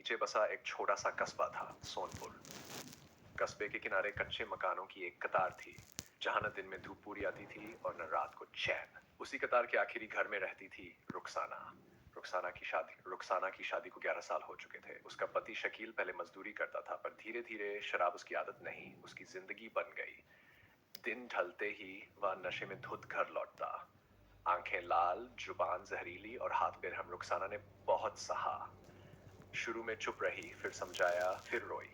नीचे बसा एक छोटा सा कस्बा था, सोनपुर। कस्बे के किनारे कच्चे मकानों की एक कतार थी, जहां न दिन में धूप पूरी आती थी और न रात को चैन। उसी कतार के आखिरी घर में रहती थी रुखसाना। रुखसाना की शादी को 11 साल हो चुके थे। उसका पति शकील पहले मजदूरी करता था, पर धीरे धीरे शराब उसकी आदत नहीं, उसकी जिंदगी बन गई। दिन ढलते ही वह नशे में धुत घर लौटता। आंखें लाल, जुबान जहरीली और हाथ पैर हम। रुखसाना ने बहुत सहा। शुरू में चुप रही, फिर समझाया, फिर रोई।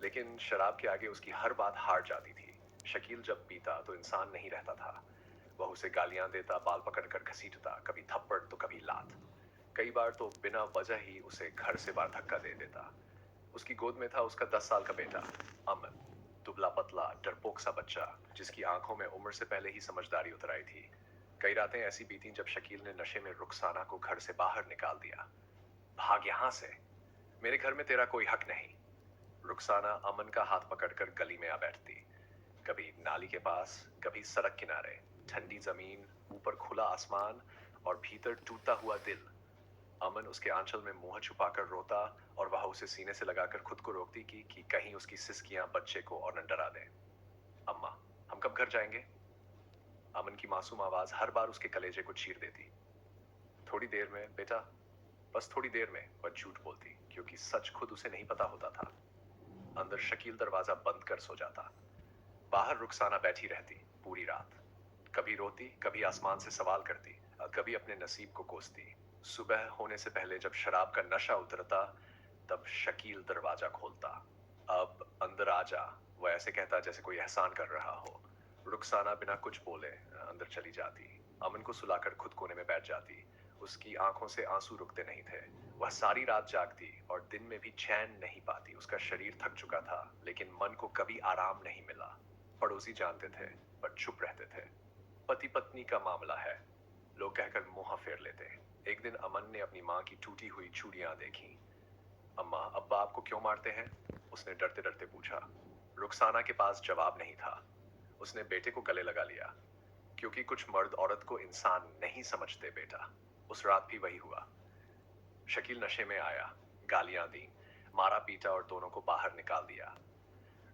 लेकिन शराब के आगे उसकी हर बात हार जाती थी। शकील जब पीता तो इंसान नहीं रहता था। वह उसे गालियां देता, बाल पकड़कर घसीटता, कभी थप्पड़ तो कभी लात। कई बार तो बिना वजह ही उसे घर से बाहर धक्का दे देता। उसकी गोद में था उसका 10 साल का बेटा, अमन। दुबला पतला डरपोक सा बच्चा, जिसकी आंखों में उम्र से पहले ही समझदारी उतर आई थी। कई रातें ऐसी बीती जब शकील ने नशे में रुखसाना को घर से बाहर निकाल दिया। भाग यहां से, मेरे घर में तेरा कोई हक नहीं। रुखसाना अमन का हाथ पकड़कर गली में आ बैठती। कभी नाली के पास, कभी सड़क किनारे। ठंडी जमीन, ऊपर खुला आसमान और भीतर टूटता हुआ दिल। अमन उसके आंचल में मुंह छुपाकर रोता और वह उसे सीने से लगाकर खुद को रोकती कि कहीं उसकी सिसकियां बच्चे को और न डरा दें। अम्मा, हम कब घर जाएंगे? अमन की मासूम आवाज हर बार उसके कलेजे को चीर देती। थोड़ी देर में बेटा, बस थोड़ी देर में, वह झूठ बोलती, क्योंकि सच खुद उसे नहीं पता होता था। अंदर शकील दरवाजा बंद कर सो जाता। बाहर रुखसाना बैठी रहती पूरी रात। कभी रोती, कभी आसमान से सवाल करती, कभी अपने नसीब को कोसती। सुबह होने से पहले जब शराब का नशा उतरता, तब शकील दरवाजा खोलता। अब अंदर आ जा, वह ऐसे कहता जैसे कोई एहसान कर रहा हो। रुखसाना बिना कुछ बोले अंदर चली जाती। अमन को सुलाकर खुद कोने में बैठ जाती। उसकी आंखों से आंसू रुकते नहीं थे। वह सारी रात जागती और दिन में भी चैन नहीं पाती। उसका शरीर थक चुका था, लेकिन मन को कभी आराम नहीं मिला। पड़ोसी जानते थे, पर चुप रहते थे। पति पत्नी का मामला है, लोग कहकर मुंह फेर लेते। एक दिन अमन ने अपनी माँ की टूटी हुई चूड़ियां देखी। अम्मा, अब्बा आपको क्यों मारते हैं? उसने डरते डरते पूछा। रुखसाना के पास जवाब नहीं था। उसने बेटे को गले लगा लिया, क्योंकि कुछ मर्द औरत को इंसान नहीं समझते बेटा। उस रात भी वही हुआ। शकील नशे में आया, गालियां दी, मारा पीटा और दोनों को बाहर निकाल दिया।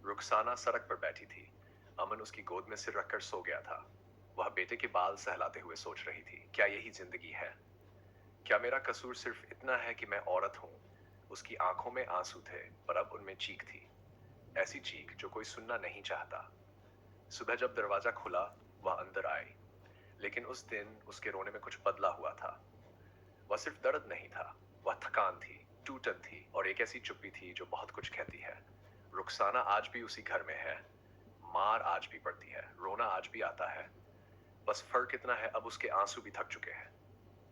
रुखसाना सड़क पर बैठी थी। अमन उसकी गोद में सिर रखकर सो गया था। वह बेटे के बाल सहलाते हुए सोच रही थी, क्या यही जिंदगी है? क्या मेरा कसूर सिर्फ इतना है कि मैं औरत हूं? उसकी आंखों में आंसू थे, पर अब उनमें चीख थी। ऐसी चीख जो कोई सुनना नहीं चाहता। सुबह जब दरवाजा खुला, वह अंदर आई। लेकिन उस दिन उसके रोने में कुछ बदला हुआ था। वह सिर्फ दर्द नहीं था, वह थकान थी, टूटन थी और एक ऐसी चुप्पी थी जो बहुत कुछ कहती है। रुखसाना आज भी उसी घर में है। मार आज भी पड़ती है, रोना आज भी आता है। बस फर्क इतना है, अब उसके आंसू भी थक चुके हैं।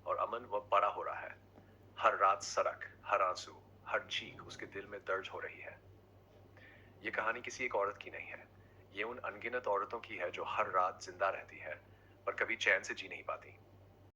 और अमन, वह बड़ा हो रहा है। हर रात सड़क, हर आंसू, हर चीख उसके दिल में दर्ज हो रही है। ये कहानी किसी एक औरत की नहीं है। ये उन अनगिनत औरतों की है जो हर रात जिंदा रहती है, पर कभी चैन से जी नहीं पाती।